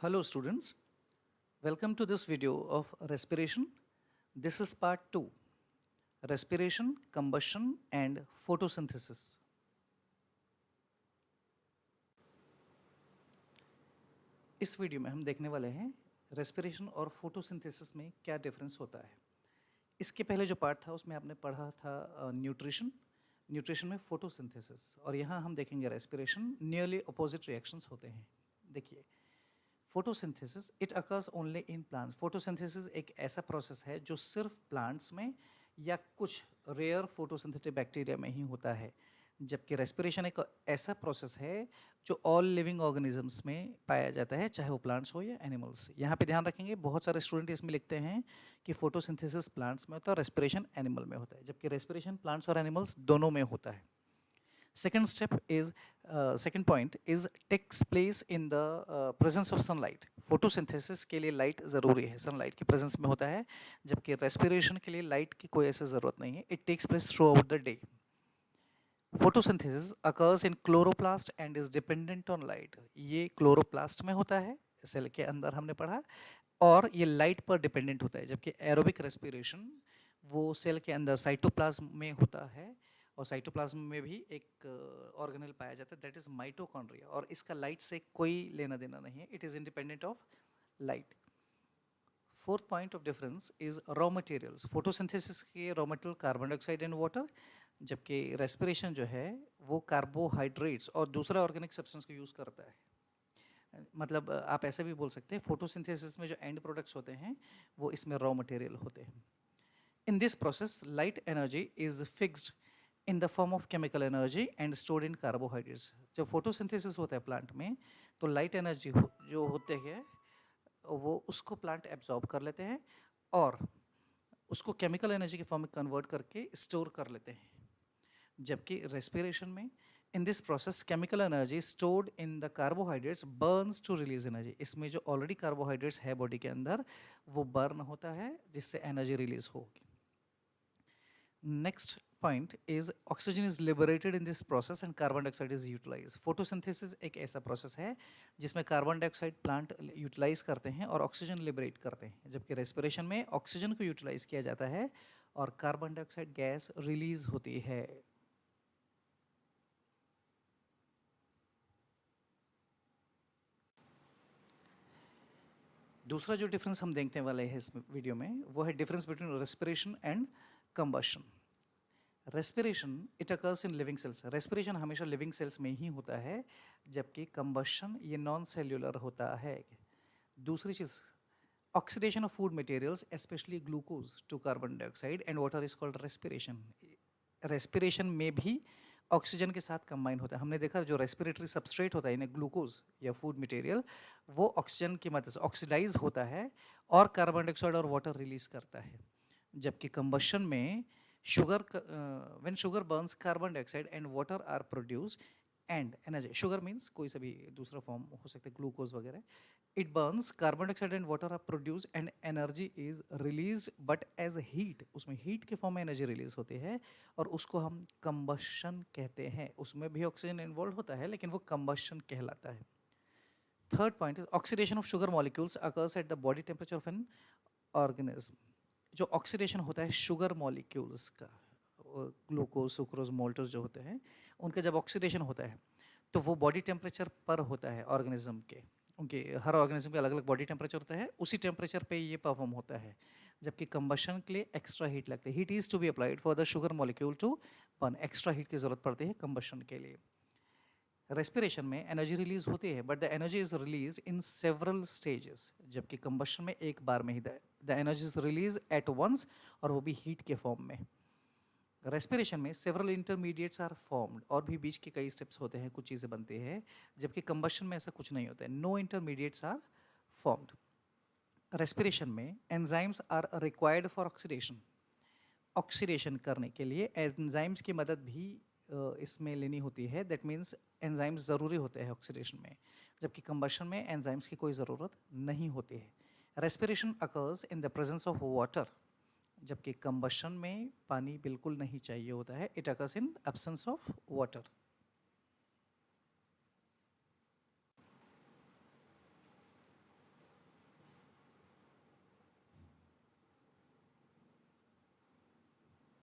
Hello students, welcome to this video of respiration. This is part 2, respiration, combustion and photosynthesis. इस video में हम देखने वाले हैं रेस्पिरेशन और फोटोसिंथेसिस में क्या डिफरेंस होता है। इसके पहले जो पार्ट था उसमें आपने पढ़ा था न्यूट्रिशन में फोटोसिंथेसिस, और यहाँ हम देखेंगे रेस्पिरेशन। नियरली अपोजिट रिएक्शंस होते हैं। देखिए, photosynthesis it occurs only in plants. Photosynthesis एक ऐसा प्रोसेस है जो सिर्फ प्लांट्स में या कुछ रेयर फोटोसिंथेटिक बैक्टीरिया में ही होता है, जबकि रेस्पिरेशन एक ऐसा प्रोसेस है जो ऑल लिविंग ऑर्गेनिजम्स में पाया जाता है, चाहे वो प्लांट्स हो या एनिमल्स। यहाँ पे ध्यान रखेंगे, बहुत सारे स्टूडेंट इसमें लिखते हैं कि फोटोसिंथेसिस प्लांट्स में होता है और रेस्पिरेशन एनिमल में होता है, जबकि रेस्पिरेशन प्लांट्स और एनिमल्स दोनों में होता है। Second point is takes place in the presence of sunlight. Photosynthesis के लिए लाइट ज़रूरी है, सनलाइट की प्रेजेंस में होता है, जबकि रेस्पिरेशन के लिए लाइट की कोई ऐसी ज़रूरत नहीं है। It takes place throughout the day. Photosynthesis occurs in chloroplast and is dependent on light. ये क्लोरोप्लास्ट में होता है, सेल के अंदर हमने पढ़ा, और ये लाइट पर डिपेंडेंट होता है, जबकि एरोबिक रेस्पिरेशन वो सेल के अंदर साइटोप्लाज्म में होता है, और साइटोप्लाज्म में भी एक ऑर्गेनेल पाया जाता है, दैट इज माइटोकॉन्ड्रिया, और इसका लाइट से कोई लेना देना नहीं है। It is independent of light. Fourth point of difference is raw materials. Photosynthesis के raw material carbon dioxide and water, जबकि रेस्पिरेशन जो है वो कार्बोहाइड्रेट्स और दूसरा ऑर्गेनिक सब्सटेंस को यूज़ करता है। मतलब आप ऐसे भी बोल सकते हैं, फोटोसिंथेसिस में जो एंड प्रोडक्ट्स होते हैं वो इसमें रॉ मटेरियल होते हैं। इन this process light energy is fixed in the form of chemical energy and stored in carbohydrates. जब फोटोसिंथेसिस होता है प्लांट में, तो लाइट एनर्जी जो होते हैं वो उसको प्लांट एब्जॉर्ब कर लेते हैं और उसको केमिकल एनर्जी के फॉर्म में कन्वर्ट करके स्टोर कर लेते हैं, जबकि रेस्पिरेशन में in this process chemical energy stored in the carbohydrates burns to release energy. इसमें जो ऑलरेडी कार्बोहाइड्रेट्स है बॉडी के अंदर वो बर्न होता है, जिससे एनर्जी रिलीज होगी। Next point is oxygen is liberated in this process and carbon dioxide is utilized. Photosynthesis एक ऐसा प्रोसेस है जिसमें कार्बन डाइऑक्साइड प्लांट यूटिलाइज करते हैं और ऑक्सीजन लिबरेट करते हैं, जबकि रेस्पिरेशन में ऑक्सीजन को यूटिलाइज किया जाता है और कार्बन डाइऑक्साइड गैस रिलीज होती है। दूसरा जो डिफरेंस हम देखने वाले हैं इस वीडियो में वो है difference between respiration and combustion. Respiration it occurs in living cells. Respiration हमेशा लिविंग सेल्स में ही होता है, जबकि कंबशन ये नॉन सेल्यूलर होता है। दूसरी चीज़, oxidation of food materials specially glucose to carbon dioxide and water is called respiration. Respiration में भी ऑक्सीजन के साथ कंबाइन होता है। हमने देखा जो रेस्पिरेटरी सबस्ट्रेट होता है यानी ग्लूकोज या फूड मटेरियल, वो ऑक्सीजन की मदद से ऑक्सीडाइज होता है और कार्बन डाइऑक्साइड और वाटर रिलीज करता है, जबकि कंबशन में sugar when sugar burns carbon dioxide and water are produced and energy, sugar means कोई सा भी दूसरा फॉर्म हो सकता है, ग्लूकोज वगैरह, it burns carbon dioxide and water are produced and energy is released but as heat, उसमें heat के फॉर्म में एनर्जी रिलीज होती है और उसको हम कंबशन कहते हैं। उसमें भी ऑक्सीजन इन्वॉल्व होता है लेकिन वो कंबशन कहलाता है। Third point is oxidation of sugar molecules occurs at the body temperature of an organism. जो ऑक्सीडेशन होता है शुगर मॉलिक्यूल्स का, ग्लूकोज सुक्रोज मोल्टोज जो होते हैं, उनका जब ऑक्सीडेशन होता है तो वो बॉडी टेम्परेचर पर होता है ऑर्गेनिज्म के। उनके हर ऑर्गेनिज्म के अलग अलग बॉडी टेम्परेचर होता है, उसी टेम्परेचर पे ये परफॉर्म होता है, जबकि कंबशन के लिए एक्स्ट्रा हीट लगती है। Heat is to be applied for the sugar molecule to burn. Extra heat की जरूरत पड़ती है कंबशन के लिए। रेस्पिरेशन में एनर्जी रिलीज होती है but the energy is release in several stages, जबकि कंबशन में एक बार में ही the energy is release at once, और वो भी हीट के फॉर्म में। रेस्पिरेशन में सेवरल इंटरमीडिएट्स आर फॉर्म्ड, और भी बीच के कई स्टेप्स होते हैं, कुछ चीज़ें बनती है, जबकि कंबशन में ऐसा कुछ नहीं होता है, no intermediates are formed. Respiration में enzymes are required for oxidation. Oxidation करने के लिए एंजाइम्स की मदद भी इसमें लेनी होती है, दैट मीन्स एंजाइम्स ज़रूरी होते हैं ऑक्सीडेशन में, जबकि कंबशन में एंजाइम्स की कोई ज़रूरत नहीं होती है। Respiration occurs in the presence of water, जबकि कंबशन में पानी बिल्कुल नहीं चाहिए होता है, it occurs in absence of water.